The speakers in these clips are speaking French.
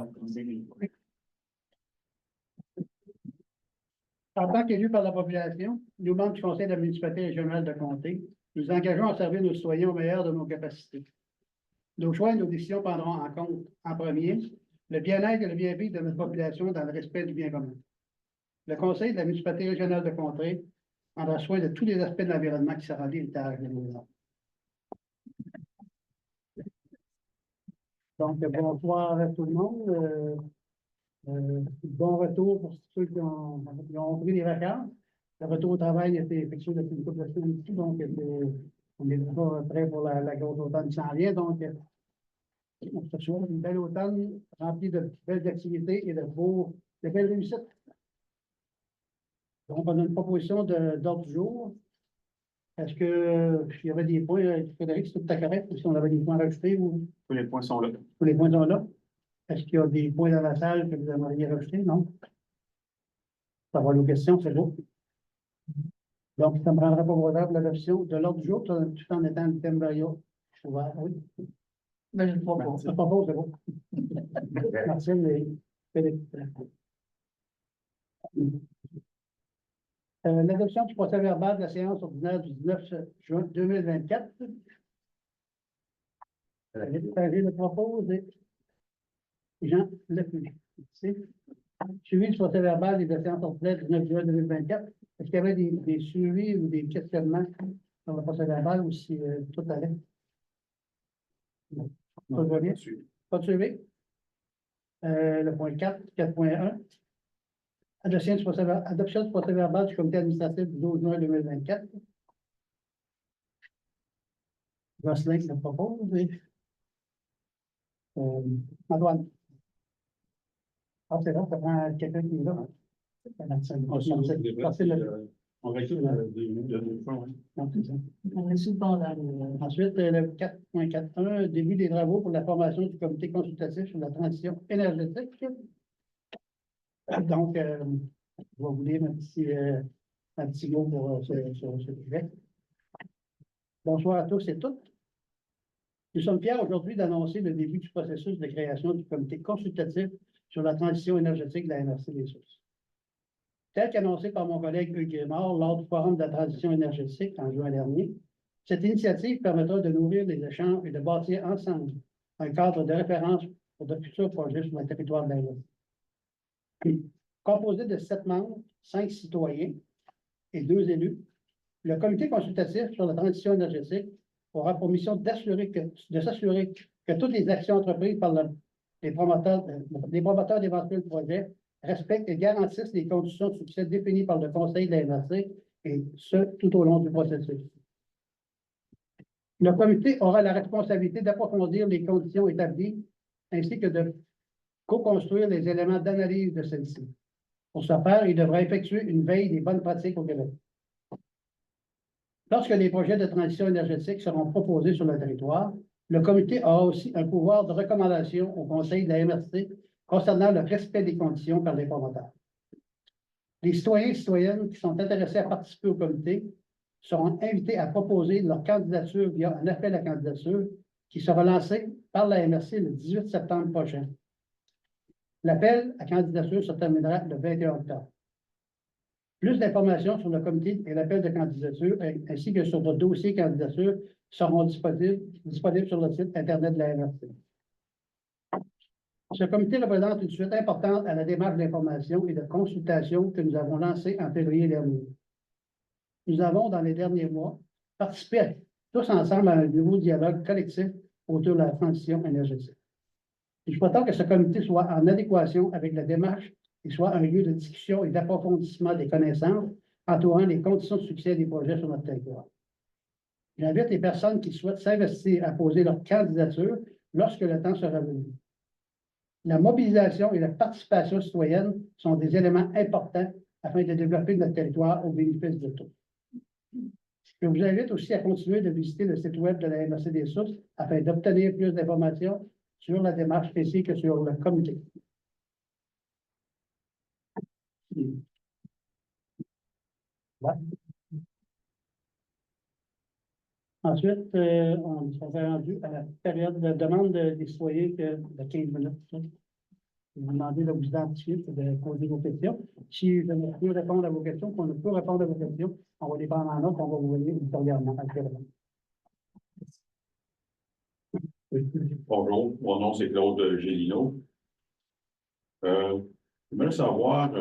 En tant qu'élus par la population, nous, membres du Conseil de la municipalité régionale de Comté, nous engageons à servir nos citoyens au meilleur de nos capacités. Nos choix et nos décisions prendront en compte, en premier, le bien-être et le bien-vivre de notre population dans le respect du bien commun. Le Conseil de la municipalité régionale de Comté prendra soin de tous les aspects de l'environnement qui sera l'héritage de nos hommes. Donc, bonsoir à tout le monde. Bon retour pour ceux qui ont pris des vacances. Le retour au travail a été effectué depuis une couple de semaines ici, donc on est déjà prêt pour la grosse automne qui s'en vient. Donc, on se souhaite une belle automne remplie de belles activités et de belles réussites. Donc, on a une proposition d'ordre du jour. Est-ce qu'il y avait des points, Frédéric, c'est tout à correct, si on avait des points à rajouter ou Tous les points sont là. tous les points sont là? Est-ce qu'il y a des points dans la salle que vous aimeriez rajouter? Non? Ça va nos questions, c'est beau. Donc, ça me rendra pas favorable l'adoption de l'ordre du jour, tout en étant le thème variable. Oui. Mais je ne crois pas. C'est pas beau, c'est beau. Marcel et Philippe. L'adoption du procès verbal de la séance ordinaire du 19 juin 2024. Le propose Jean Lepuy. Suivi du procès verbal de la séance ordinaire du 9 juin 2024. Est-ce qu'il y avait des suivis ou des questionnements sur le procès verbal ou si tout allait? Non. Pas de suivi. Pas de suivi. Le point 4, 4.1. Adoption du procès verbal du comité administratif du 12 juin 2024. Gosselin qui le propose. Antoine. Ah, c'est bon, ça prend quelqu'un qui est là. On recule de 2 fois, oui. On est souvent là. Ensuite, le 4.41, début des travaux pour la formation du comité consultatif sur la transition énergétique. Donc, je vais vous lire un petit mot pour ce sujet. Bonsoir à tous et toutes. Nous sommes fiers aujourd'hui d'annoncer le début du processus de création du comité consultatif sur la transition énergétique de la MRC des Sources. Tel qu'annoncé par mon collègue Hugues Grémard lors du Forum de la transition énergétique en juin dernier, cette initiative permettra de nourrir les échanges et de bâtir ensemble un cadre de référence pour de futurs projets sur le territoire de la MRC. Composé de 7 membres, 5 citoyens et 2 élus, le comité consultatif sur la transition énergétique aura pour mission de s'assurer que toutes les actions entreprises par les promoteurs d'éventuels projets respectent et garantissent les conditions de succès définies par le Conseil de la MRC, et ce, tout au long du processus. Le comité aura la responsabilité d'approfondir les conditions établies ainsi que de co-construire les éléments d'analyse de celles-ci. Pour ce faire, il devra effectuer une veille des bonnes pratiques au Québec. Lorsque les projets de transition énergétique seront proposés sur le territoire, le comité aura aussi un pouvoir de recommandation au Conseil de la MRC concernant le respect des conditions par les promoteurs. Les citoyens et citoyennes qui sont intéressés à participer au comité seront invités à proposer leur candidature via un appel à candidature qui sera lancé par la MRC le 18 septembre prochain. L'appel à candidature se terminera le 21 octobre. Plus d'informations sur le comité et l'appel de candidature, ainsi que sur votre dossier candidature, seront disponibles sur le site Internet de la MRC. Ce comité représente une suite importante à la démarche d'information et de consultation que nous avons lancée en février dernier. Nous avons, dans les derniers mois, participé tous ensemble à un nouveau dialogue collectif autour de la transition énergétique. Nous souhaitons que ce comité soit en adéquation avec la démarche et soit un lieu de discussion et d'approfondissement des connaissances entourant les conditions de succès des projets sur notre territoire. J'invite les personnes qui souhaitent s'investir à poser leur candidature lorsque le temps sera venu. La mobilisation et la participation citoyenne sont des éléments importants afin de développer notre territoire au bénéfice de tous. Je vous invite aussi à continuer de visiter le site web de la MRC des Sources afin d'obtenir plus d'informations sur la démarche ainsi que sur le comité. Ouais. Ensuite, on s'est rendu à la période de demande des citoyens de 15 minutes. vous demander de vous identifier et de poser vos questions. Si je ne peux répondre à vos questions, qu'on ne peut répondre à vos questions, on va les prendre en note, on va vous voyer ultérieurement. Bonjour, mon nom c'est Claude Gélineau. J'aimerais savoir,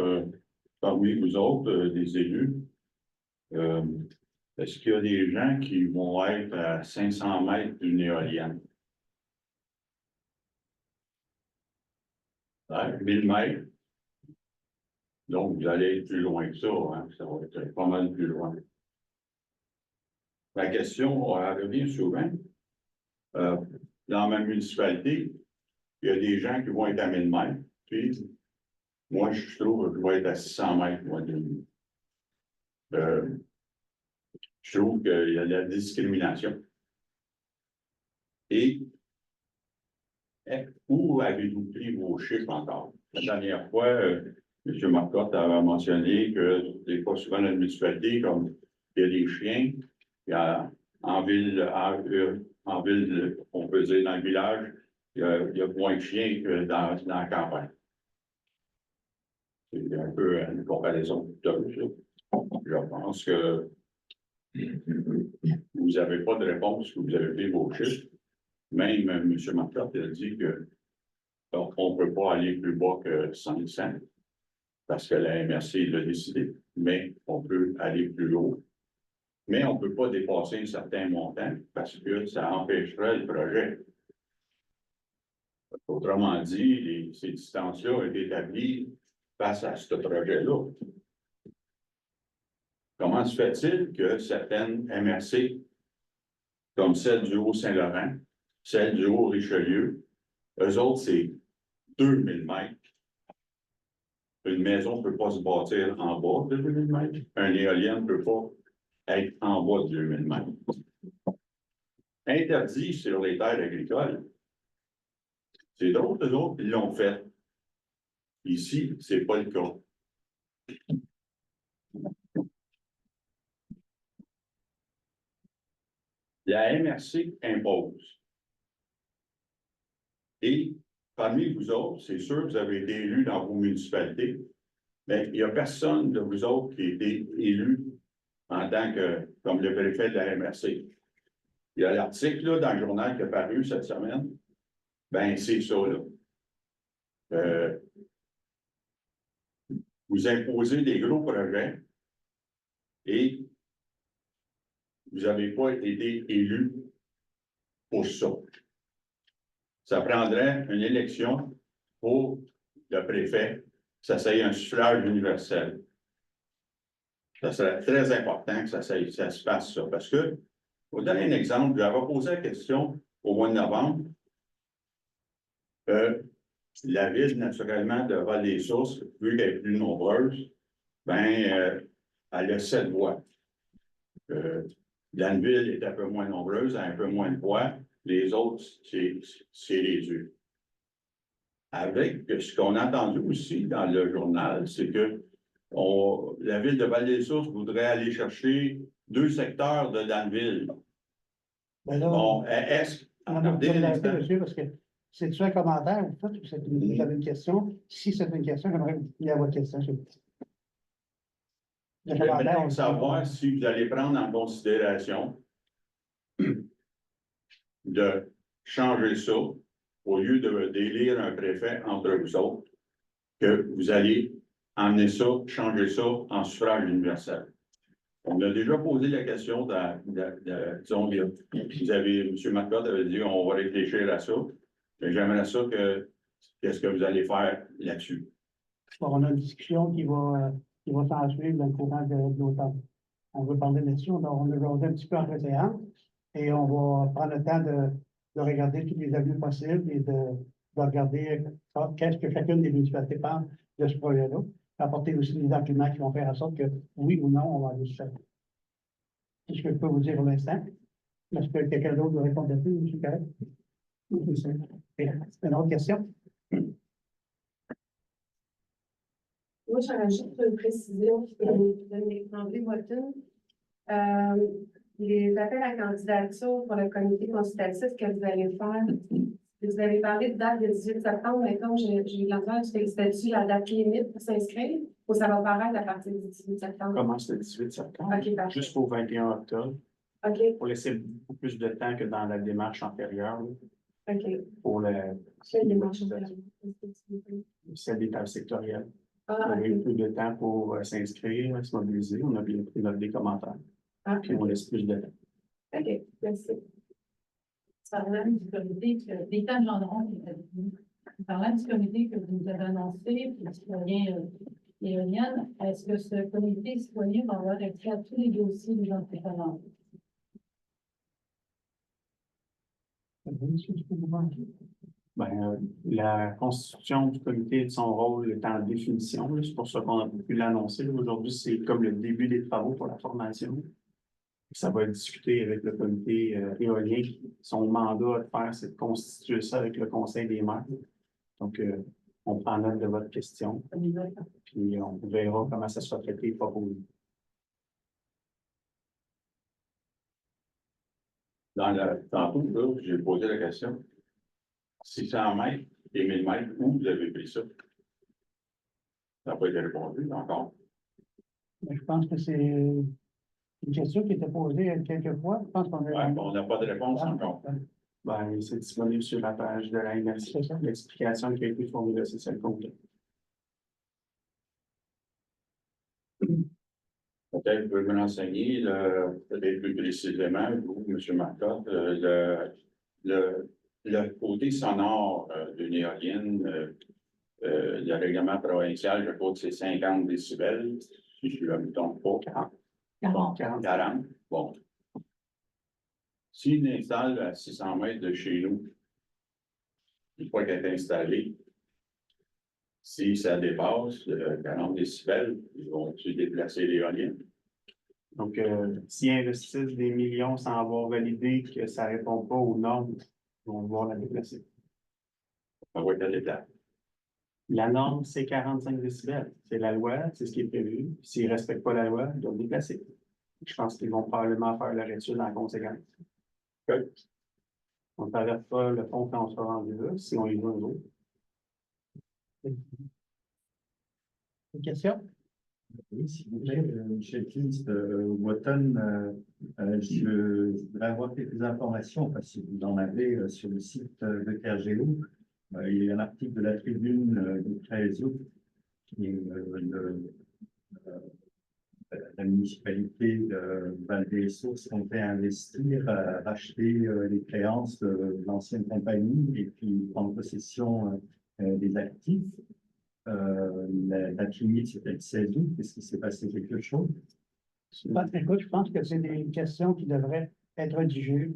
parmi vous autres, des élus, est-ce qu'il y a des gens qui vont être à 500 mètres d'une éolienne? À 1000 mètres. Donc, vous allez être plus loin que ça, hein? Ça va être pas mal plus loin. La question, elle revient souvent. Dans ma municipalité, il y a des gens qui vont être à 1000 mètres, puis moi, je trouve que je vais être à 600 mètres, moi, de lui. Je trouve qu'il y a de la discrimination. Et où avez-vous pris vos chiffres encore? La dernière fois, M. Marcotte avait mentionné que des fois, souvent, dans la municipalité, comme il y a des chiens, il y a en ville, on peut dire dans le village, il y a moins de chiens que dans la campagne. C'est un peu une comparaison douteuse. Je pense que vous n'avez pas de réponse, que vous avez pris vos chiffres. Même M. Marcotte a dit que on ne peut pas aller plus bas que 500 parce que la MRC l'a décidé, mais on peut aller plus haut. Mais on ne peut pas dépasser un certain montant parce que ça empêcherait le projet. Autrement dit, ces distances-là ont été établies face à ce projet-là. Comment se fait-il que certaines MRC, comme celle du Haut-Saint-Laurent, celle du Haut-Richelieu, eux autres, c'est 2000 mètres. Une maison ne peut pas se bâtir en bas de 2000 mètres. Un éolien ne peut pas être en bas de 2000 mètres. Interdit sur les terres agricoles. C'est d'autres autres qui l'ont fait. Ici, ce n'est pas le cas. La MRC impose. Et parmi vous autres, c'est sûr que vous avez été élus dans vos municipalités, mais il n'y a personne de vous autres qui a été élu en tant que, comme le préfet de la MRC. Il y a l'article dans le journal qui est paru cette semaine. Ben, c'est ça, là. Vous imposez des gros projets et vous n'avez pas été élu pour ça. Ça prendrait une élection pour le préfet, ça serait un suffrage universel. Ça serait très important que ça se fasse ça. Parce que, pour vous donner un exemple, j'avais posé la question au mois de novembre. La ville, naturellement, de Val-des-Sources, vu qu'elle est plus nombreuse, ben, elle a 7 voix. Danville est un peu moins nombreuse, a un peu moins de voix. Les autres, c'est les yeux. Avec ce qu'on a entendu aussi dans le journal, c'est que la ville de Val-des-Sources voudrait aller chercher 2 secteurs de Danville. Ben là, bon, est-ce que... monsieur, parce que c'est-tu un commentaire ou pas, vous avez une question? Si c'est une question, j'aimerais que vous ayez votre question. J'aimerais savoir si vous allez prendre en considération de changer ça, au lieu d'élire un préfet entre vous autres, que vous allez emmener ça, changer ça en suffrage universel. On a déjà posé la question disons, vous avez, M. Marcotte avait dit on va réfléchir à ça, mais j'aimerais ça qu'est-ce que vous allez faire là-dessus? Bon, on a une discussion qui va s'en suivre dans le courant de l'automne. On veut parler là-dessus, on a regardé un petit peu en séance et on va prendre le temps de regarder tous les avenues possibles et de regarder qu'est-ce que chacune des municipalités pense de ce projet-là. Apporter aussi des arguments qui vont faire en sorte que, oui ou non, on va aller se faire. C'est ce que je peux vous dire pour l'instant. Est-ce que quelqu'un d'autre veut répondre là-dessus, M. Carré? Une autre question? Moi, j'aurais juste une précision de André Boiteux. Les appels à candidature pour le comité consultatif que vous allez faire, Vous avez parlé de date de 18 septembre, mais comme j'ai eu de l'entendre, c'était-tu la date limite pour s'inscrire ou ça va paraître à partir du 18 septembre? Commence le 18 septembre OK, parfait. jusqu'au 21 octobre, OK, pour laisser beaucoup plus de temps que dans la démarche antérieure, là, OK. pour Quelle démarche on fait? celle des tables sectorielles. On Ah, a eu OK. plus de temps pour s'inscrire, se mobiliser. On a bien pris note des commentaires. Ah, Puis on laisse plus de temps. OK, merci. Parlant du comité, des temps de Gendron qui était venu. Parlant du comité que vous nous avez annoncé, puis citoyen éolienne, est-ce que ce comité citoyen va avoir accès à tous les dossiers des entrepreneurs? La constitution du comité et de son rôle est en définition, là. C'est pour ça qu'on a pu l'annoncer. Là. Aujourd'hui, c'est comme le début des travaux pour la formation. Ça va être discuté avec le comité éolien. Son mandat de faire, c'est de constituer ça avec le conseil des maires. Donc, on prend note de votre question, puis on verra comment ça sera traité et proposé. Tantôt, là, j'ai posé la question. 600 mètres et 1000 mètres, où vous avez pris ça? Ça n'a pas été répondu encore. Mais je pense que c'est une question qui était posée quelques fois. Je pense qu'on a. Ouais, on n'a pas de réponse encore. C'est disponible sur la page de la MRC. C'est ça. L'explication qui a été fournie là, c'est celle complète. Peut-être vous pouvez me l'enseigner, peut-être plus précisément, vous, M. Marcotte, le côté sonore d'une éolienne, le règlement provincial, je crois que c'est 50 décibels, si je ne me trompe pas. 40. Bon. S'il installe à 600 mètres de chez nous, une fois qu'elle est installée, si ça dépasse 40 décibels, ils vont-tu déplacer l'éolienne? Donc, s'ils investissent des millions sans avoir validé que ça ne répond pas aux normes, ils vont devoir la déplacer. On va être déplacé. La norme, c'est 45 décibels. C'est la loi, c'est ce qui est prévu. S'ils ne respectent pas la loi, ils doivent déplacer. Je pense qu'ils vont probablement faire leur étude en conséquence. Okay. On ne s'arrête pas le pont quand on sera rendu là, si on y va un jour. Une question? Oui, s'il vous plaît, Michel Klins, Wotton, je voudrais avoir quelques informations, parce que vous en avez sur le site de Kergéo. Il y a un article de la Tribune du 13 août qui la municipalité de Val-des-Sources comptait investir, racheter les créances de l'ancienne compagnie et puis prendre possession des actifs. La date limite, c'était le 16 août. Est-ce qu'il s'est passé quelque chose? Écoute, je pense que c'est des questions qui devraient être redirigées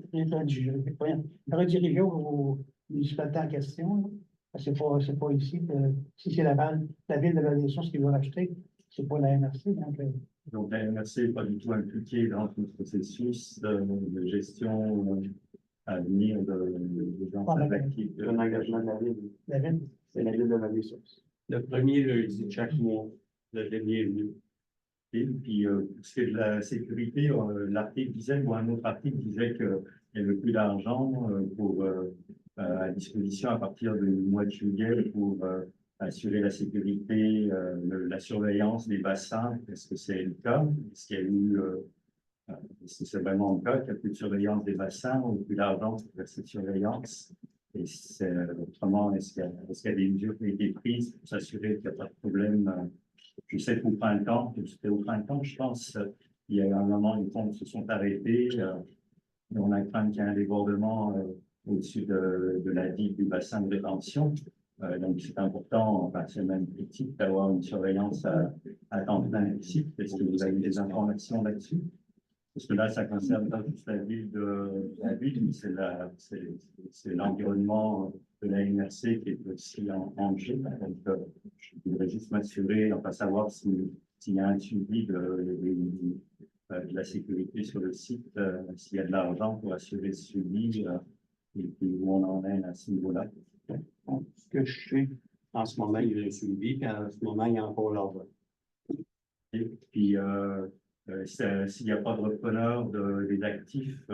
aux municipalités en question. C'est pas ici. Si c'est la ville de Val-des-Sources qui va racheter, c'est pas la MRC. Donc, la MRC n'est pas du tout impliquée dans le processus de gestion à venir des anciens actifs. Un engagement de la ville. La ville. C'est la ville de Val-des-Sources. Le premier lundi de chaque mois, le bienvenu. Et puis, pour ce qui est de la sécurité, l'article disait, ou un autre article disait qu'il n'y avait plus d'argent à disposition à partir du mois de juillet pour assurer la sécurité, la surveillance des bassins. Est-ce que c'est le cas? Est-ce qu'il y a eu, est-ce que c'est vraiment le cas qu'il n'y a plus de surveillance des bassins ou plus d'argent pour cette surveillance? Et autrement, est-ce qu'il y a des mesures qui ont été prises pour s'assurer qu'il n'y a pas de problème? Je sais qu'au printemps, je pense, il y a eu un moment où les pompes se sont arrêtées. Et on a craint qu'il y ait un débordement au-dessus de la digue du bassin de rétention. Donc, c'est important, enfin, c'est même critique d'avoir une surveillance à temps plein ici. Est-ce que vous avez des informations là-dessus? Parce que là, ça concerne pas juste la ville mais c'est l'environnement de la MRC qui est aussi en jeu. Donc, je voudrais juste m'assurer, enfin savoir s'il y a un suivi de la sécurité sur le site, s'il y a de l'argent pour assurer le suivi et puis où on en est à ce niveau-là. Ce que je sais, en ce moment, il y a un suivi, puis en ce moment, il y a encore l'argent. Et puis, s'il n'y a pas de repreneur des actifs,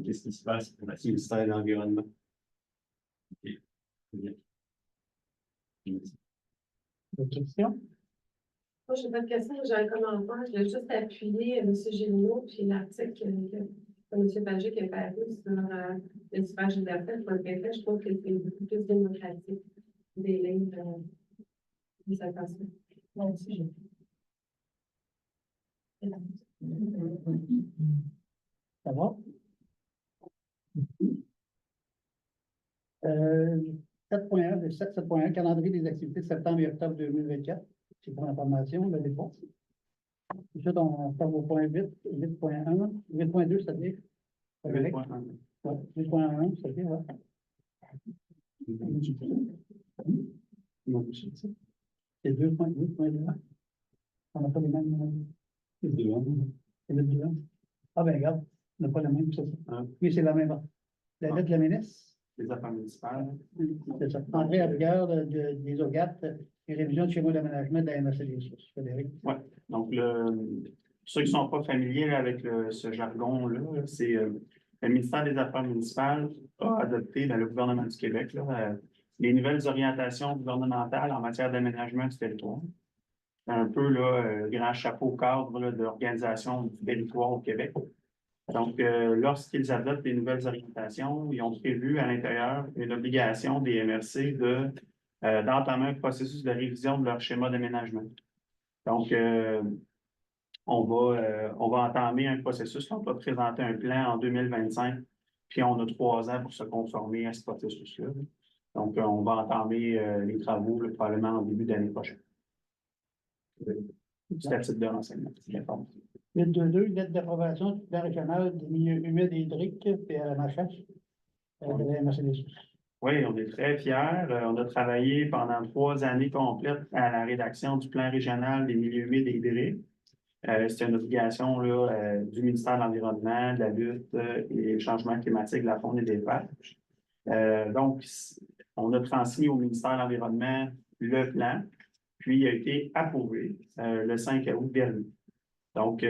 Qu'est-ce qui se passe pour la suite? Ministère de l'Environnement. Très bien. Merci. D'autres questions? Moi, je n'ai pas de question, j'ai un commentaire. Je voulais juste appuyer M. Géniaud, puis l'article que M. Pagé qui a paru sur le suffrage universel pour le préfet. Je trouve que c'est beaucoup plus démocratique des lignes de cette façon. Moi aussi, j'ai. Ça va? 7.1, le 7.1, calendrier des activités de septembre et octobre 2024. C'est pour l'information, le dépôt. Ensuite, on passe au point 8, 8.1, 8.2, c'est-à-dire? Ouais, 8.1, c'est-à-dire, ouais. C'est 2.2. On n'a pas les mêmes. C'est 2.1. Ah ben regarde, on n'a pas la même, c'est ça. Oui, c'est la même. La lettre de la ministre. Les affaires municipales. C'est ça. Entrée à rigueur des OGAT et révision du schéma d'aménagement de la MRC des sources. Frédéric. Oui, donc ceux qui ne sont pas familiers là, avec ce jargon-là, c'est le ministère des Affaires municipales a adopté le gouvernement du Québec là, les nouvelles orientations gouvernementales en matière d'aménagement du territoire. C'est un peu là, grand chapeau cadre là, de l'organisation du territoire au Québec. Donc, lorsqu'ils adoptent les nouvelles orientations, ils ont prévu à l'intérieur une obligation des MRC d'entamer un processus de révision de leur schéma d'aménagement. Donc, on va entamer un processus, on va présenter un plan en 2025, puis on a 3 ans pour se conformer à ce processus-là. Donc, on va entamer les travaux là, probablement en début d'année prochaine. C'est à titre de renseignement, c'est l'information. 8.2, lettre d'approbation du plan régional des milieux humides et hydriques, PRMHH, de la MRC des sources. Oui, on est très fiers. On a travaillé pendant 3 années complètes à la rédaction du plan régional des milieux humides et hydriques. C'est une obligation là, du ministère de l'Environnement, de la lutte et des changements climatiques, de la faune et des parcs. Donc, on a transmis au ministère de l'Environnement le plan, puis il a été approuvé le 5 août dernier. Donc,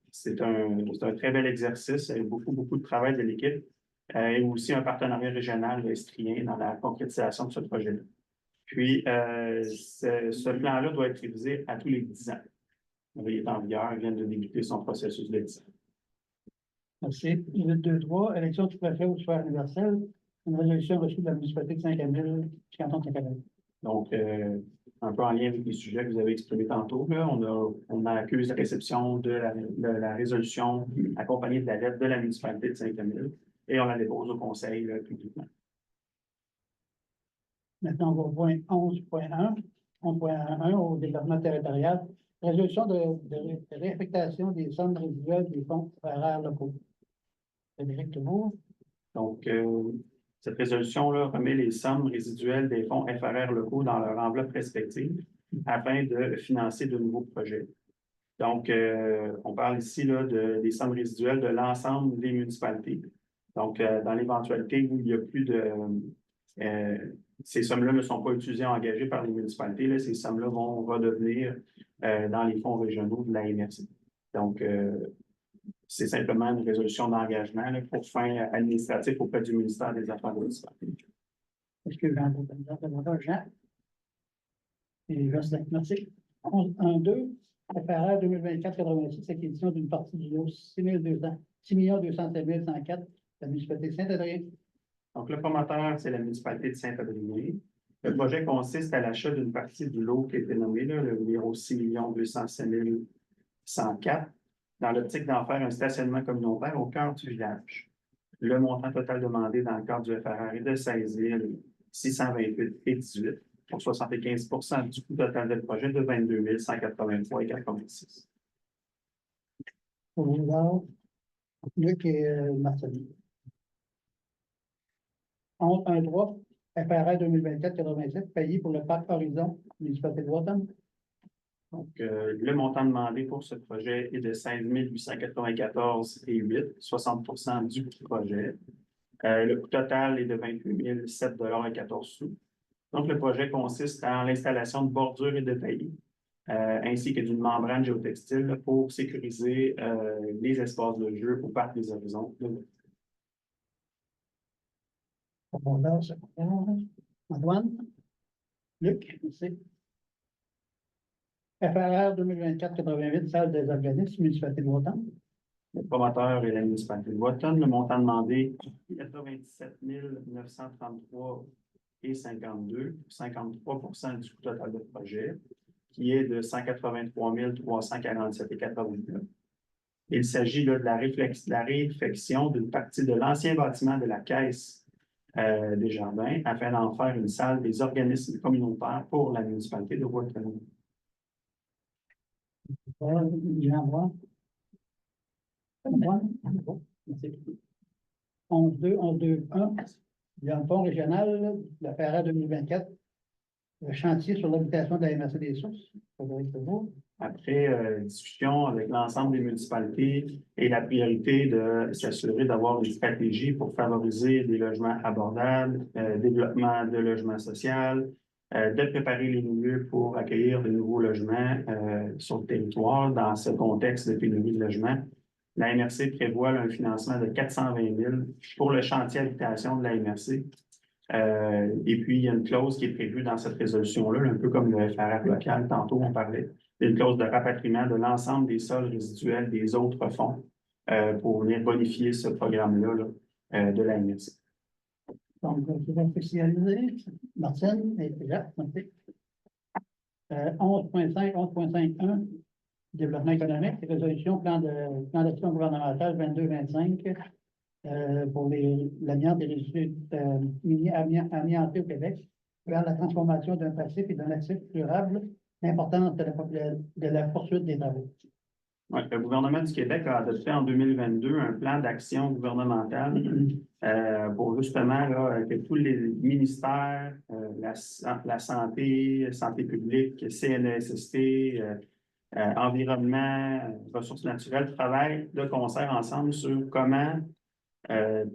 c'est un très bel exercice, il y a beaucoup de travail de l'équipe et aussi un partenariat régional estrien dans la concrétisation de ce projet-là. Puis, ce plan-là doit être révisé à tous les 10 ans. Il est en vigueur, il vient de débuter son processus de 10 ans. Merci. 8.2.3, élection du préfet au suffrage universel, une résolution reçue de la municipalité de Saint-Camille, canton de Saint-Camille. Donc, un peu en lien avec les sujets que vous avez exprimés tantôt, là, on accuse la réception de la résolution accompagnée de la lettre de la municipalité de Saint-Camille et on la dépose au conseil publiquement. Maintenant, on va au point 11.1, 11.1 au développement territorial, résolution de réaffectation des sommes résiduelles des fonds FRR locaux. Frédéric Lemour. Donc, cette résolution-là remet les sommes résiduelles des fonds FRR locaux dans leur enveloppe respective afin de financer de nouveaux projets. Donc, on parle ici là, des sommes résiduelles de l'ensemble des municipalités. Donc, dans l'éventualité où il n'y a plus de... ces sommes-là ne sont pas utilisées et engagées par les municipalités, là, ces sommes-là vont redevenir dans les fonds régionaux de la MRC. Donc, c'est simplement une résolution d'engagement pour fin administratif auprès du ministère des Affaires municipales. Est-ce que Jean? Et merci. 11.1.2, FRR 2024-86, acquisition d'une partie du lot 6 205 104 de la municipalité de Saint-Adrien. Donc, le promoteur, c'est la municipalité de Saint-Adrien. Le projet consiste à l'achat d'une partie du lot qui a été nommé, là, le numéro 6 205 104, dans l'optique d'en faire un stationnement communautaire au cœur du village. Le montant total demandé dans le cadre du FRR est de 16 628,18 pour 75 du coût total du projet de 22 183,86. Pour Boulevard, Luc et Marcelin. 11.1.3, FRR 2024-87, payé pour le parc Horizon, municipalité de Washington. Donc, le montant demandé pour ce projet est de 16 894,8, 60 du coût du projet. Le coût total est de 28 007,14 $. Donc, le projet consiste en l'installation de bordures et de taillis ainsi que d'une membrane géotextile pour sécuriser les espaces de jeu au parc des Horizons. Profondeur, secondaire. Antoine? Luc? Merci. FRR 2024-88, salle des organismes, municipalité de Wotton. Le promoteur est la municipalité de Wotton. Le montant demandé, 97 933 et 52, 53 du coût total du projet, qui est de 183 347 et 89. Il s'agit là, de la réfection d'une partie de l'ancien bâtiment de la Caisse des Jardins afin d'en faire une salle des organismes communautaires pour la municipalité de Wotton. Jean-Roy? Antoine? Bon, merci. 11-2, 11-2-1, dans le pont régional, la FRA 2024, le chantier sur l'habitation de la MRC des Sources. Après discussion avec l'ensemble des municipalités et la priorité de s'assurer d'avoir une stratégie pour favoriser des logements abordables, développement de logements sociaux, de préparer les milieux pour accueillir de nouveaux logements sur le territoire dans ce contexte de pénurie de logements. La MRC prévoit là, un financement de 420 000 pour le chantier habitation de la MRC. Et puis, il y a une clause qui est prévue dans cette résolution-là, un peu comme le FRR local, tantôt on parlait, une clause de rapatriement de l'ensemble des sols résiduels des autres fonds pour venir bonifier ce programme-là de la MRC. Donc, je vais officialiser. Martine et Jacques, merci. 11.5, 11.51, développement économique, résolution, plan d'action gouvernemental 22-25 pour l'amiante des résidus amiantés au Québec vers la transformation d'un passif et d'un actif durable, l'importance de la poursuite des travaux. Ouais, le gouvernement du Québec a adopté en 2022 un plan d'action gouvernemental pour justement là, que tous les ministères, la santé, santé publique, CNESST, environnement, ressources naturelles travaillent de concert ensemble sur comment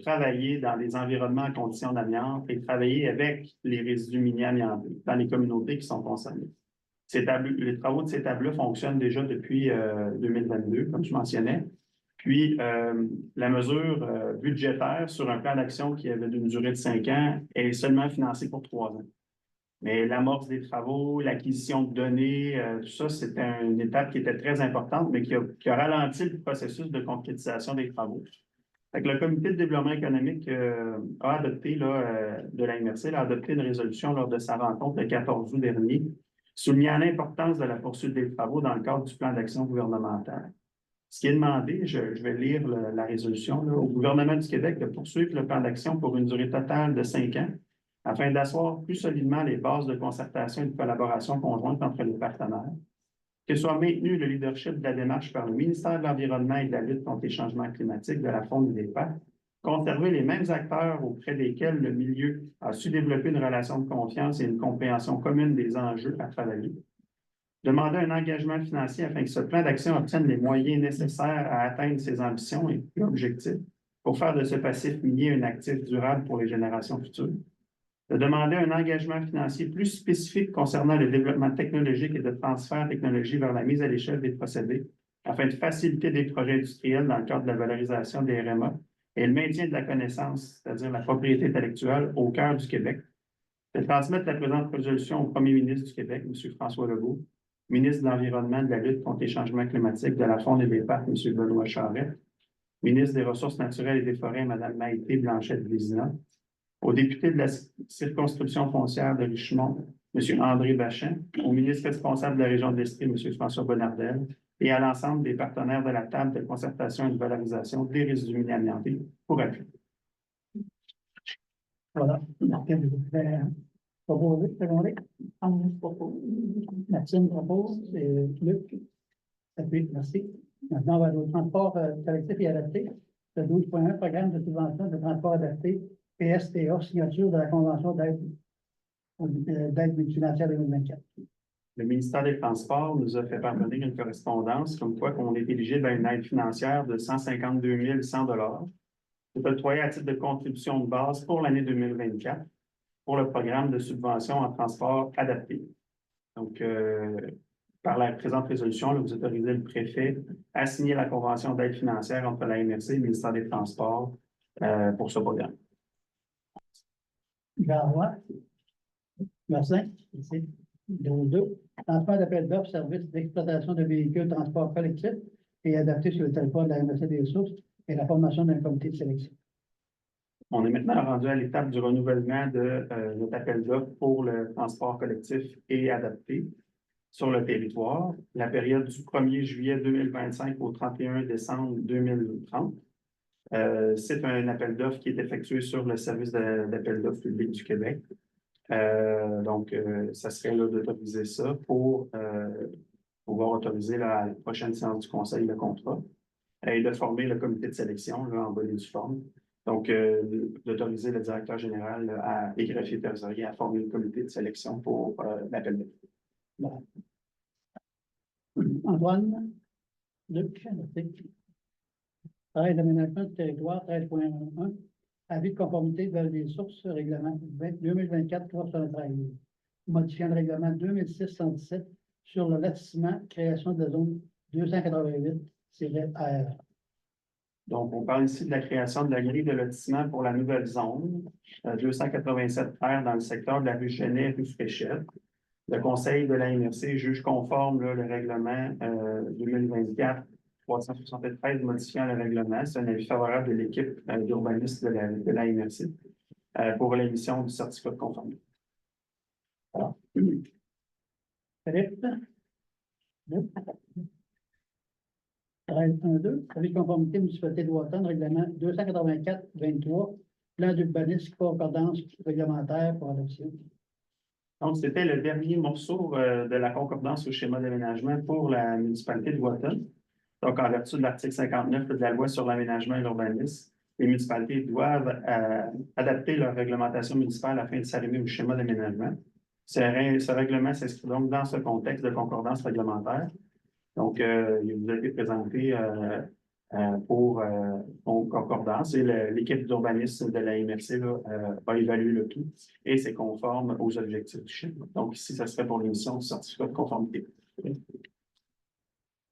travailler dans des environnements en conditions d'amiante et travailler avec les résidus mini-amiantés dans les communautés qui sont concernées. Les travaux de ces tables-là fonctionnent déjà depuis 2022, comme je mentionnais. Puis, la mesure budgétaire sur un plan d'action qui avait d'une durée de 5 ans est seulement financée pour 3 ans. Mais l'amorce des travaux, l'acquisition de données, tout ça, c'était une étape qui était très importante, mais qui a ralenti le processus de concrétisation des travaux. Fait que le comité de développement économique a adopté, de la MRC, a adopté une résolution lors de sa rencontre le 14 août dernier, soulignant l'importance de la poursuite des travaux dans le cadre du plan d'action gouvernemental. Ce qui est demandé, je vais lire la résolution, au gouvernement du Québec de poursuivre le plan d'action pour une durée totale de 5 ans afin d'asseoir plus solidement les bases de concertation et de collaboration conjointe entre les partenaires, que soit maintenu le leadership de la démarche par le ministère de l'Environnement et de la lutte contre les changements climatiques, de la faune et des parcs, conserver les mêmes acteurs auprès desquels le milieu a su développer une relation de confiance et une compréhension commune des enjeux à travailler. Demander un engagement financier afin que ce plan d'action obtienne les moyens nécessaires à atteindre ses ambitions et objectifs pour faire de ce passif minier un actif durable pour les générations futures. De demander un engagement financier plus spécifique concernant le développement technologique et de transfert de technologie vers la mise à l'échelle des procédés afin de faciliter des projets industriels dans le cadre de la valorisation des RMA et le maintien de la connaissance, c'est-à-dire la propriété intellectuelle, au cœur du Québec. De transmettre la présente résolution au premier ministre du Québec, M. François Legault, ministre de l'Environnement, de la lutte contre les changements climatiques, de la faune et des parcs, M. Benoît Charette, ministre des Ressources naturelles et des Forêts, Mme Maïté Blanchette-Vézina, au député de la circonscription foncière de Richemont, M. André Bachin, au ministre responsable de la région de l'Estrie, M. François Bonnardel, et à l'ensemble des partenaires de la table de concertation et de valorisation des résidus mini-amiantés pour appui. Voilà. Martine, vous pouvez proposer, seconder? Martine propose, et Luc. Appuie, merci. Maintenant, on va aller au transport collectif et adapté. Le 12.1, programme de subvention de transport adapté, PSTA, signature de la Convention d'aide financière 2024. Le ministère des Transports nous a fait parvenir une correspondance comme quoi qu'on est éligible à une aide financière de 152 100 $. C'est octroyé à titre de contribution de base pour l'année 2024 pour le programme de subvention en transport adapté. Donc, Par la présente résolution, là, vous autorisez le préfet à signer la convention d'aide financière entre la MRC et le ministère des Transports pour ce programme. Jean Roy. Martin, ici. Numéro 2, lancement d'appel d'offres, service d'exploitation de véhicules, transport collectif et adapté sur le territoire de la MRC des Sources et la formation d'un comité de sélection. On est maintenant rendu à l'étape du renouvellement de notre appel d'offres pour le transport collectif et adapté sur le territoire. La période du 1er juillet 2025 au 31 décembre 2030. C'est un appel d'offres qui est effectué sur le service d'appel d'offres public du Québec. Donc, ça serait là d'autoriser ça pour pouvoir autoriser la prochaine séance du Conseil le contrat et de former le comité de sélection là, en bonne et due forme. Donc, d'autoriser le directeur général et greffier trésorier à former le comité de sélection pour l'appel d'offres. Voilà. Antoine, Luc, merci. Travail d'aménagement du territoire 13.1. Avis de conformité vers les sources, règlement 2024-313. Modifiant le règlement 2006-117 sur le lotissement, création de la zone 288-R. Donc, on parle ici de la création de la grille de lotissement pour la nouvelle zone 287R dans le secteur de la rue Genet, rue Fréchette. Le Conseil de la MRC juge conforme là, le règlement 2024-373 modifiant le règlement. C'est un avis favorable de l'équipe d'urbanistes de la MRC pour l'émission du certificat de conformité. Alors. Philippe. 13.1.2, avis de conformité municipalité de Wotton, règlement 284-23, plan d'urbanisme concordance réglementaire pour adoption. Donc, c'était le dernier morceau de la concordance au schéma d'aménagement pour la municipalité de Wotton. Donc, en vertu de l'article 59 de la loi sur l'aménagement et l'urbanisme, les municipalités doivent adapter leur réglementation municipale afin de s'arrimer au schéma d'aménagement. Ce règlement s'inscrit donc dans ce contexte de concordance réglementaire. Donc, il vous a été présenté pour concordance et l'équipe d'urbanisme de la MRC là, va évaluer le tout et c'est conforme aux objectifs du schéma. Donc, ici, ça serait pour l'émission du certificat de conformité.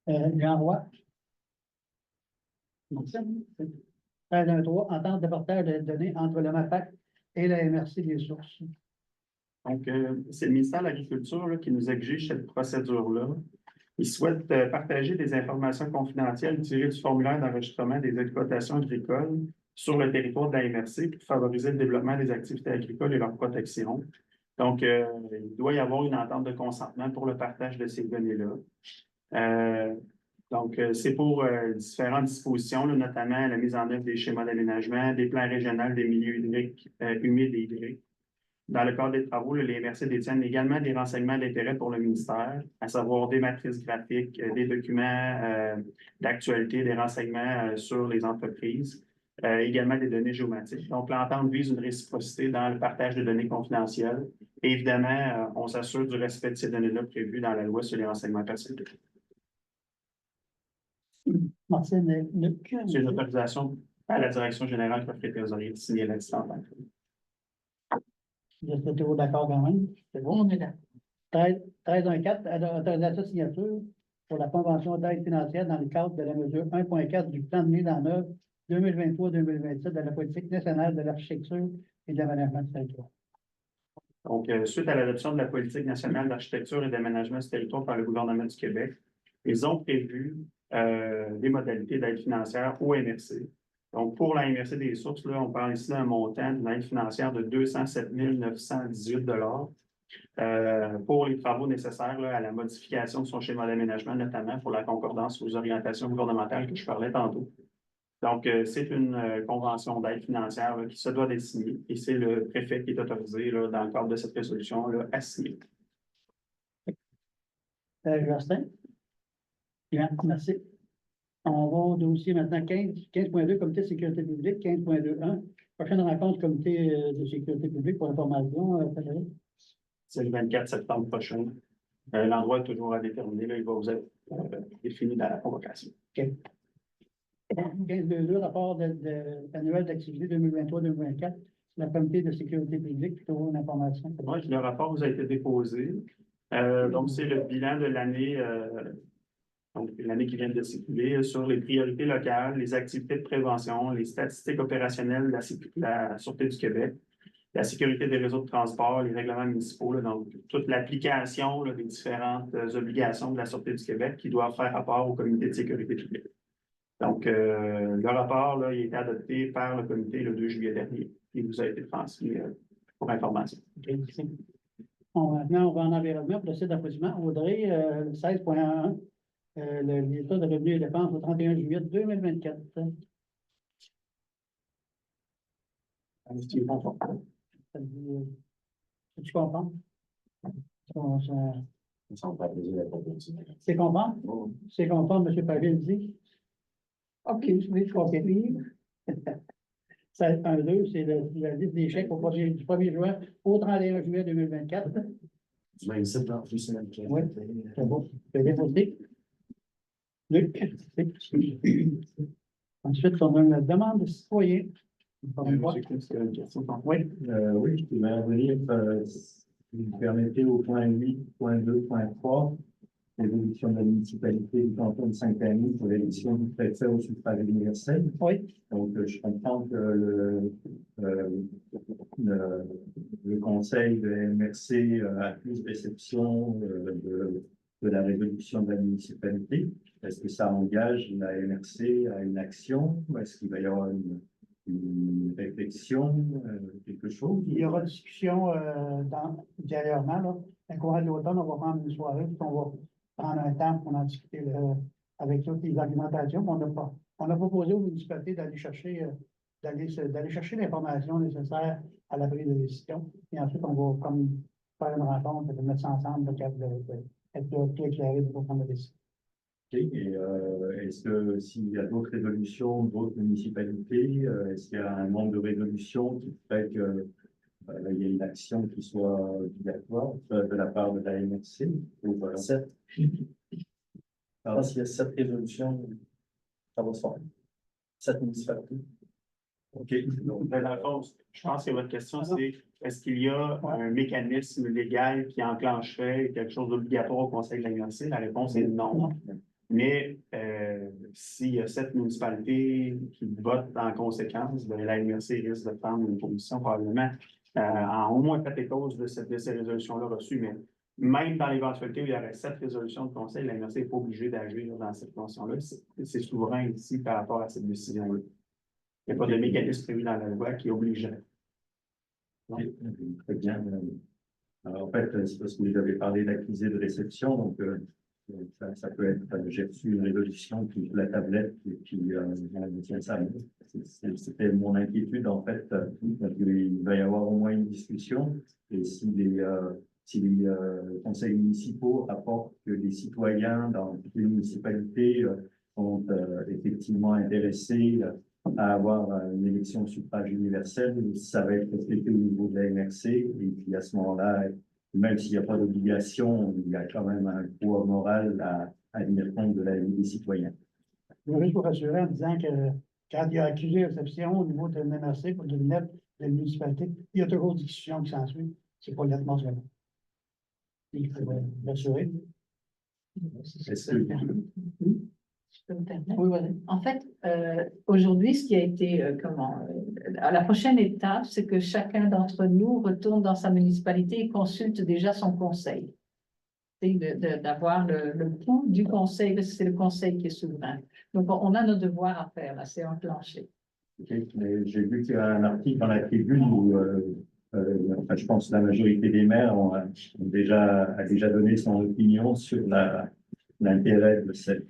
Jean Roy. 13.1.3, entente de partage de données entre le MAPAC et la MRC des Sources. Donc, c'est le ministère de l'Agriculture là, qui nous exige cette procédure-là. Il souhaite partager des informations confidentielles tirées du formulaire d'enregistrement des exploitations agricoles sur le territoire de la MRC pour favoriser le développement des activités agricoles et leur protection. Donc, il doit y avoir une entente de consentement pour le partage de ces données-là. Donc, c'est pour différentes dispositions, là, notamment la mise en œuvre des schémas d'aménagement, des plans régionaux des milieux hydriques, humides et hydriques. Dans le cadre des travaux, les MRC détiennent également des renseignements d'intérêt pour le ministère, à savoir des matrices graphiques, des documents d'actualité, des renseignements sur les entreprises, également des données géomatiques. Donc, l'entente vise une réciprocité dans le partage de données confidentielles. Et évidemment, on s'assure du respect de ces données-là prévues dans la loi sur les renseignements personnels. Martine, Luc. C'est une autorisation à la direction générale qui fait trésorier de signer la distance. Vous êtes toujours d'accord quand même? C'est bon, on est là. 13.1.4, autorisation de signature pour la convention d'aide financière dans le cadre de la mesure 1.4 du plan de mise en œuvre 2023-2027 de la politique nationale de l'architecture et de l'aménagement du territoire. Donc, suite à l'adoption de la politique nationale d'architecture et d'aménagement du territoire par le gouvernement du Québec, ils ont prévu des modalités d'aide financière au MRC. Donc, pour la MRC des Sources, là, on parle ici d'un montant d'une aide financière de 207 918 pour les travaux nécessaires là, à la modification de son schéma d'aménagement, notamment pour la concordance aux orientations gouvernementales que je parlais tantôt. Donc, c'est une convention d'aide financière là, qui se doit d'être signée et c'est le préfet qui est autorisé là, dans le cadre de cette résolution là, à signer. Justin? Bien, merci. On va au dossier maintenant 15.2, comité de sécurité publique, 15.2.1. Prochaine rencontre comité de sécurité publique pour l'information, Frédéric. C'est le 24 septembre prochain. L'endroit est toujours à déterminer. Là, il va vous être défini dans la convocation. OK. 15.2.2, rapport annuel d'activité 2023-2024. Le comité de sécurité publique, plutôt une information. Oui, le rapport vous a été déposé. Donc, c'est le bilan de l'année, donc l'année qui vient de s'écouler, sur les priorités locales, les activités de prévention, les statistiques opérationnelles de la Sûreté du Québec, la sécurité des réseaux de transport, les règlements municipaux, là, donc toute l'application là, des différentes obligations de la Sûreté du Québec qui doivent faire rapport au comité de sécurité publique. Donc, le rapport, là, il a été adopté par le comité le 2 juillet dernier. Il vous a été transmis pour information. OK, merci. Bon, maintenant, on va en environnement pour le site d'applaudissement. Audrey, 16.1, l'état de revenus et dépenses au 31 juillet 2024. Est-ce qu'il est confortable? Tu comprends? C'est conforme? C'est conforme, M. Pavel dit. OK, oui, je comprends. 16.2, c'est la liste des chèques du 1er juin au 31 juillet 2024. Tu m'as ici dans plus semaines. Oui, c'est bon. Je vais déposer. Luc. Ensuite, on a une demande de citoyen. Une question. Oui. Oui, je vais revenir, si vous me permettez, au point 8.2.3, l'évolution de la municipalité du canton de Sainte-Annie pour l'élection du préfet au suffrage universel. Oui. Donc, je comprends que le conseil de MRC a plus réception de la résolution de la municipalité. Est-ce que ça engage la MRC à une action? Est-ce qu'il va y avoir une réflexion, quelque chose? Il y aura discussion ultérieurement. Là. Au courant de l'automne, on va prendre une soirée, puis on va prendre un temps pour en discuter avec toutes les argumentations. On a proposé aux municipalités d'aller chercher l'information nécessaire à la prise de décision. Et ensuite, on va comme faire une rencontre, de mettre ça ensemble, être tout éclairé pour prendre la décision. Okay. Et est-ce que s'il y a d'autres résolutions, d'autres municipalités, est-ce qu'il y a un nombre de résolutions qui fait que il y a une action qui soit obligatoire de la part de la MRC? Ou voilà. 7. Alors, s'il y a 7 résolutions, ça va se faire. 7 municipalités. OK. Donc, Dans le fond, je pense que votre question, c'est est-ce qu'il y a un mécanisme légal qui enclencherait quelque chose d'obligatoire au Conseil de la MRC? La réponse est non. Mais s'il y a 7 municipalités qui votent en conséquence, ben, la MRC risque de prendre une position probablement en au moins fait et cause de ces résolutions-là reçues. Mais même dans l'éventualité où il y aurait 7 résolutions de conseil, la MRC n'est pas obligée d'agir dans cette condition-là. C'est souverain ici par rapport à cette décision-là. Il n'y a pas de mécanisme prévu dans la loi qui obligerait. Très bien. Alors, en fait, c'est parce que vous avez parlé d'accusé de réception, donc ça peut être, j'ai reçu une résolution qui la tablette et puis ça. C'était mon inquiétude, en fait, il va y avoir au moins une discussion et si les conseils municipaux apportent que les citoyens dans toutes les municipalités sont effectivement intéressés à avoir une élection au suffrage universel, ça va être respecté au niveau de la MRC et puis à ce moment-là, même s'il n'y a pas d'obligation, il y a quand même un poids moral à tenir compte de la vie des citoyens. Je veux juste vous rassurer en disant que quand il y a accusé réception au niveau de l'MRC pour de net de la municipalité, il y a toujours discussion qui s'ensuit. C'est pas nettement seulement. Il faut rassurer. Est-ce que Je peux me permettre. Oui, voilà. En fait, aujourd'hui, ce qui a été, la prochaine étape, c'est que chacun d'entre nous retourne dans sa municipalité et consulte déjà son conseil. D'avoir le pouls du conseil, parce que c'est le conseil qui est souverain. Donc, on a nos devoirs à faire, là, c'est enclenché. Okay. J'ai vu qu'il y a un article dans la tribune où, enfin, je pense que la majorité des maires a déjà donné son opinion sur l'intérêt de ce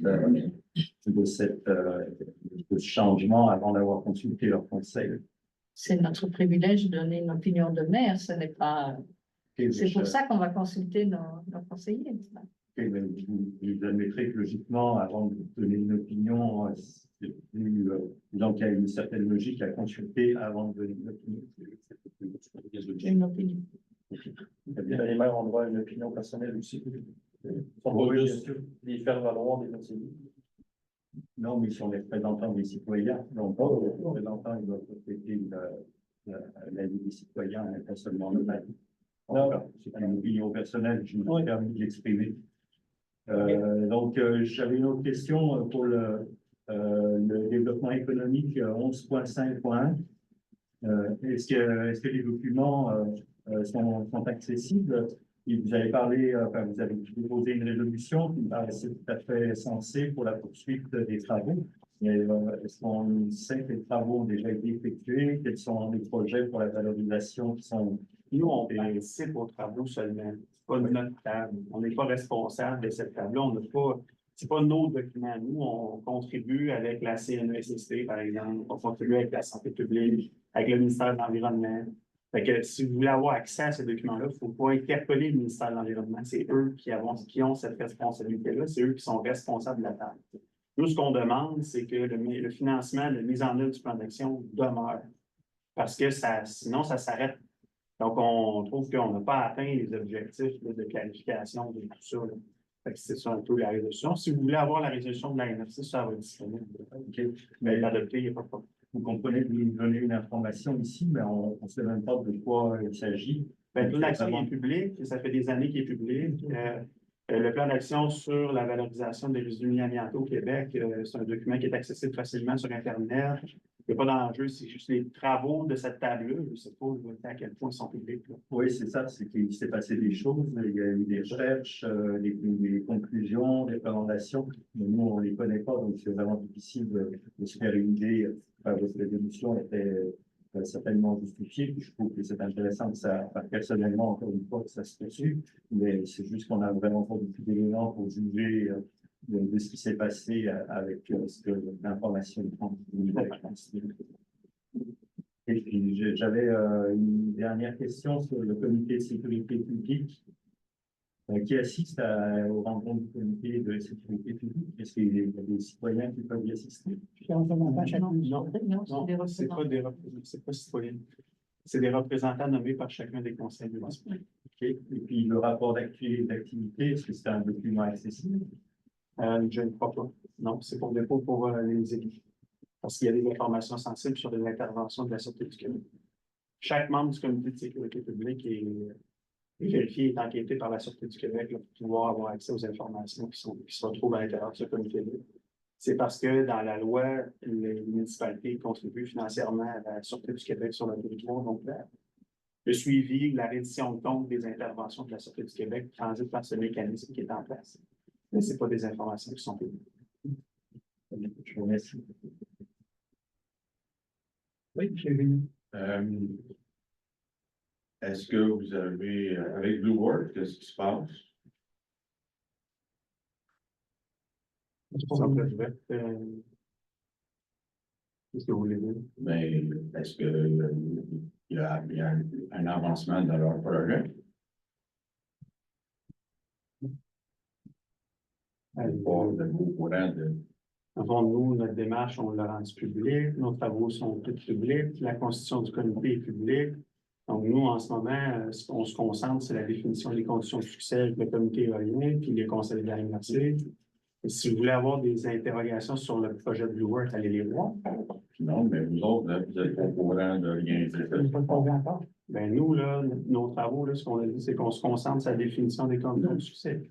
changement avant d'avoir consulté leur conseil. C'est notre privilège de donner une opinion de maire, ce n'est pas. C'est pour ça qu'on va consulter nos conseillers. Okay, mais vous admettrez que logiquement, avant de donner une opinion, c'est plus donc il y a une certaine logique à consulter avant de donner une opinion. Une opinion. Les maires ont droit à une opinion personnelle aussi. Ils sont pas juste les faire valoir des conseillers. Non, mais ils sont les représentants des citoyens. Donc, les représentants, ils doivent respecter la vie des citoyens, et pas seulement le maire. Voilà, c'est une opinion personnelle, je me suis permis de l'exprimer. Donc, j'avais une autre question pour le développement économique 11.5.1. Est-ce que les documents sont accessibles? Et vous avez parlé, enfin, vous avez déposé une résolution qui me paraissait tout à fait sensée pour la poursuite des travaux. Mais est-ce qu'on sait que les travaux ont déjà été effectués? Quels sont les projets pour la valorisation qui sont... Nous, on participe aux travaux seulement. C'est pas notre table. On n'est pas responsable de cette table-là. On n'a pas, c'est pas nos documents. Nous, on contribue avec la CNESST, par exemple. On contribue avec la santé publique, avec le ministère de l'Environnement. Fait que si vous voulez avoir accès à ces documents-là, il ne faut pas interpeller le ministère de l'Environnement. C'est eux qui ont cette responsabilité-là. C'est eux qui sont responsables de la table. Nous, ce qu'on demande, c'est que le financement de mise en œuvre du plan d'action demeure. Parce que sinon, ça s'arrête. Donc, on trouve qu'on n'a pas atteint les objectifs de clarification de tout ça. Fait que c'est ça un peu la résolution. Si vous voulez avoir la résolution de la NRC, ça va être disponible. Okay. Mais l'adopter, il n'y a pas de problème. Vous comprenez que vous nous donnez une information ici, mais on ne sait même pas de quoi il s'agit. Le plan d'action est public, ça fait des années qu'il est public. Le plan d'action sur la valorisation des résidus amiantaux au Québec, c'est un document qui est accessible facilement sur Internet. Il n'y a pas d'enjeu, c'est juste les travaux de cette table-là. Je ne sais pas à quel point ils sont publics. Là. Oui, c'est ça, c'est qu'il s'est passé des choses, il y a eu des recherches, des conclusions, des recommandations, mais nous, on ne les connaît pas, donc c'est vraiment difficile de se faire une idée. Votre résolution était certainement justifiée, puis je trouve que c'est intéressant que ça, personnellement, encore une fois, que ça se poursuive, mais c'est juste qu'on a vraiment pas beaucoup d'éléments pour juger de ce qui s'est passé avec l'information. Et puis, j'avais une dernière question sur le comité de sécurité publique qui assiste aux rencontres du comité de sécurité publique. Est-ce qu'il y a des citoyens qui peuvent y assister? Non, c'est pas citoyen. C'est des représentants nommés par chacun des conseils municipaux. Okay. Et puis, le rapport d'activité, est-ce que c'est un document accessible? Je ne crois pas. Non, c'est pour dépôt pour les élus. Parce qu'il y a des informations sensibles sur les interventions de la Sûreté du Québec. Chaque membre du comité de sécurité publique est vérifié et enquêté par la Sûreté du Québec là, pour pouvoir avoir accès aux informations qui se retrouvent à l'intérieur de ce comité-là. C'est parce que dans la loi, les municipalités contribuent financièrement à la Sûreté du Québec sur le territoire. Donc, le suivi, la reddition de compte des interventions de la Sûreté du Québec transite par ce mécanisme qui est en place. Mais ce n'est pas des informations qui sont publiques. Je vous remercie. Oui, j'ai vu. Est-ce que vous avez, avec Blue World, qu'est-ce qui se passe? Qu'est-ce que vous voulez dire? Mais est-ce que il y a un avancement dans leur projet? Au courant de... Avant nous, notre démarche, on l'a rendu public, nos travaux sont tous publics, la constitution du comité est publique. Donc, nous, en ce moment, ce qu'on se concentre, c'est la définition des conditions de succès avec le comité éolien puis les conseils de la MRC. Et si vous voulez avoir des interrogations sur le projet de Blue World, allez les voir. Non, mais vous autres, là, vous êtes au courant de rien. Ben, nous, là, nos travaux, là, ce qu'on a dit, c'est qu'on se concentre sur la définition des conditions de succès.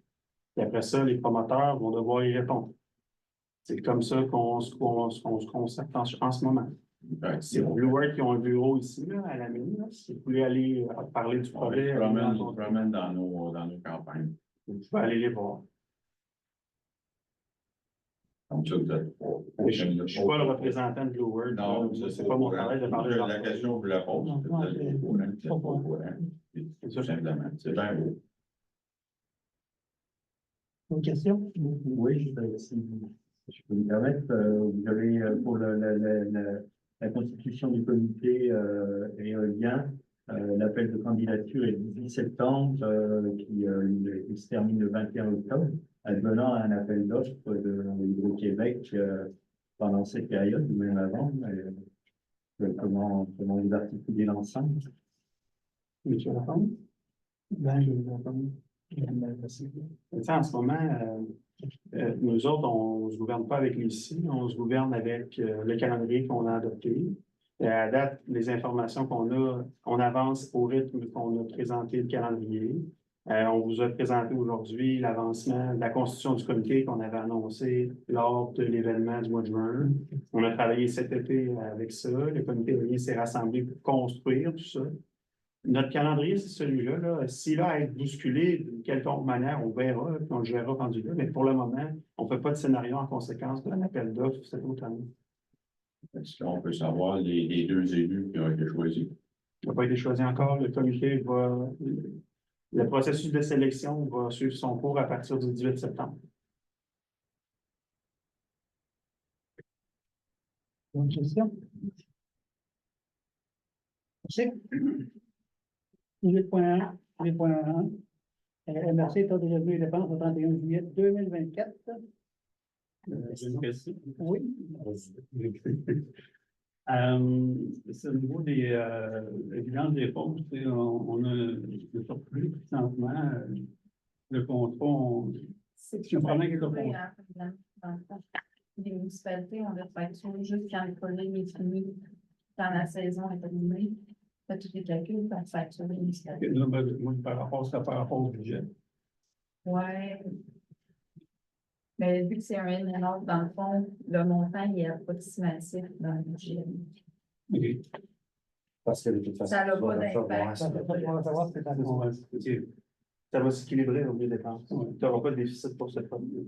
Et après ça, les promoteurs vont devoir y répondre. C'est comme ça qu'on se concentre en ce moment. C'est Blue World qui ont un bureau ici, là, à la mine. Là. Si vous voulez aller parler du projet, On se promène dans nos campagnes. vous pouvez aller les voir. Comme ça, vous êtes Je ne suis pas le représentant de Blue World. Non, c'est pas mon travail de parler de la question, je vous la pose. Vous êtes au courant, vous êtes pas au courant. Tout simplement. C'est bien beau. Une question? Oui, si je peux me permettre, vous avez pour la constitution du comité éolien, l'appel de candidature est le 18 septembre, qui se termine le 21 octobre, advenant un appel d'offres de Hydro-Québec pendant cette période, ou même avant. Comment vous articulez l'ensemble? Monsieur Lafond? Ben, je vais vous répondre. En ce moment, nous autres, on ne se gouverne pas avec l'ICI, on se gouverne avec le calendrier qu'on a adopté. Et à date, les informations qu'on a, on avance au rythme qu'on a présenté le calendrier. On vous a présenté aujourd'hui l'avancement de la constitution du comité qu'on avait annoncé lors de l'événement du mois de juin. On a travaillé cet été avec ça. Le comité éolien s'est rassemblé pour construire tout ça. Notre calendrier, c'est celui-là. Là. S'il a à être bousculé d'une quelconque manière, on verra, puis on le gérera rendu là. Mais pour le moment, on ne fait pas de scénario en conséquence d'un appel d'offres cet automne. Est-ce qu'on peut savoir les deux élus qui ont été choisis? Il n'a pas été choisi encore. Le comité va. Le processus de sélection va suivre son cours à partir du 18 septembre. Bonne question. Merci. 18.1, 18.1. MRC, taux de revenus et dépenses au 31 juillet 2024. J'ai une question. Oui. C'est au niveau des bilans des fonds, on a le surplus présentement. Le contrat, C'est un problème avec le Oui, contrat. dans le fond. Les municipalités ont des factures juste quand le projet est fini, quand la saison est terminée. Fait tous les calculs, la facture des municipalités. Là, ben, moi, par rapport au budget. Ouais. Mais vu que c'est un NNR, dans le fond, le montant il est approximatif dans le budget. OK. Parce que de toute façon. Ça n'a pas on va d'impact. Ça va savoir ce que ça va. Ça va s'équilibrer au lieu des dépenses. Tu n'auras pas de déficit pour cette année.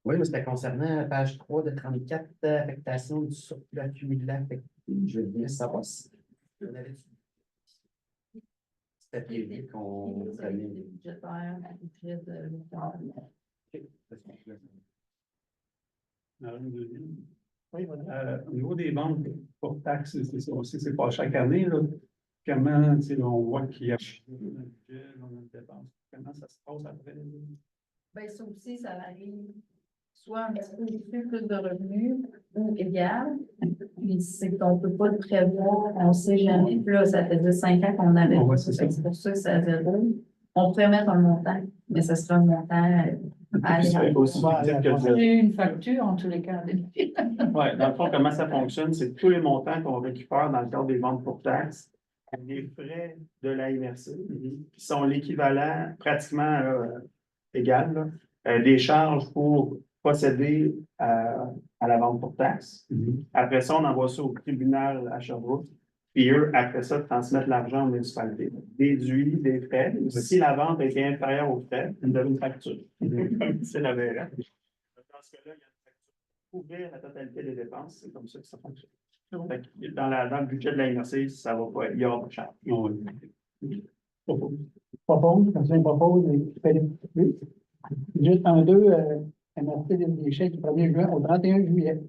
Oui, mais c'était concernant la page 3 de 34, affectation du surplus accumulé. Je voulais savoir si on avait c'était prévu qu'on C'est budgétaire, budget de. Alors, une deuxième. Oui, voilà. Au niveau des ventes pour taxes, c'est ça aussi, c'est pas chaque année, là. Comment, tu sais, on voit qu'il y a dans le budget, dans notre dépense. Comment ça se passe après? Ben, ça aussi, ça varie soit un petit peu plus de revenus ou égal. Puis c'est qu'on ne peut pas le prévoir, on ne sait jamais. Puis là, ça faisait 5 ans qu'on avait. Ouais, c'est ça. C'est pour ça que c'est à zéro. On pourrait mettre un montant, mais ce sera un montant à C'est aussi utile que de- J'ai eu une facture en tous les cas. Ouais, dans le fond, comment ça fonctionne, c'est tous les montants qu'on récupère dans le cadre des ventes pour taxes, les frais de la MRC, qui sont l'équivalent pratiquement égal, là, des charges pour procéder à la vente pour taxes. Après ça, on envoie ça au tribunal à Sherbrooke. Puis eux, après ça, transmettent l'argent aux municipalités. Déduit des frais. Si la vente était inférieure aux frais, ils nous donnent une facture. Comme c'est la VRF. Dans ce cas-là, il y a une facture pour couvrir la totalité des dépenses. C'est comme ça que ça fonctionne. Fait que dans le budget de la MRC, ça va pas, il y aura pas de charge. Propose, quand tu propose, oui. Juste en deux, MRC des chèques du 1er juin au 31 juillet.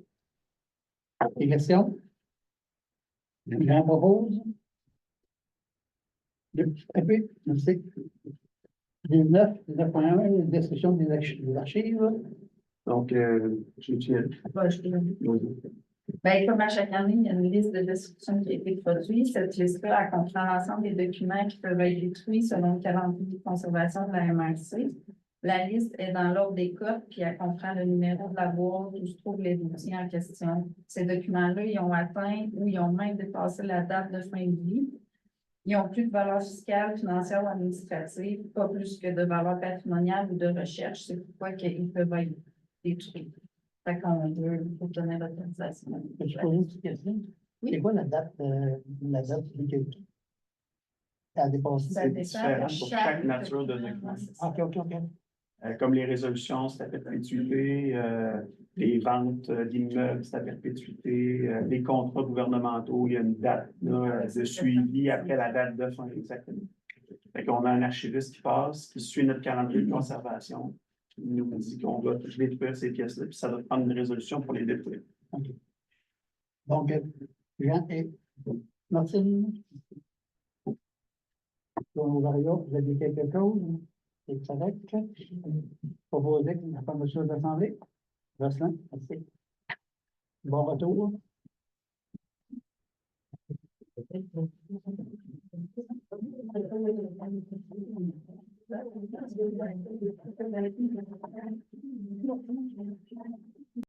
Des questions? J'en propose. Merci. 19.1, destruction des archives. Donc, j'utilise. Ben, comme à chaque année, il y a une liste de destruction qui a été produite. Cette liste-là, elle comprend l'ensemble des documents qui peuvent être détruits selon le calendrier de conservation de la MRC. La liste est dans l'ordre des codes, puis elle comprend le numéro de la boîte où se trouvent les outils en question. Ces documents-là, ils ont atteint ou ils ont même dépassé la date de fin de vie. Ils n'ont plus de valeur fiscale, financière ou administrative, pas plus que de valeur patrimoniale ou de recherche. C'est pourquoi ils peuvent être détruits. Fait qu'on veut obtenir l'autorisation. Je peux poser une petite question? Oui. C'est quoi la date de à dépasser? Ça C'est dépend différent de pour chaque nature de document. document. C'est ça. OK. Comme les résolutions, c'est à perpétuité, les ventes d'immeubles, c'est à perpétuité, les contrats gouvernementaux, il y a une date là, de suivi après la date de fin, exactement. Fait qu'on a un archiviste qui passe, qui suit notre calendrier de conservation, qui nous dit qu'on doit détruire ces pièces-là, puis ça doit prendre une résolution pour les détruire. OK. Donc, Jean et Martine. Donc, Mario, vous avez quelque chose? C'est correct. Proposer la promotion de l'Assemblée. Jocelyn, merci. Bon retour.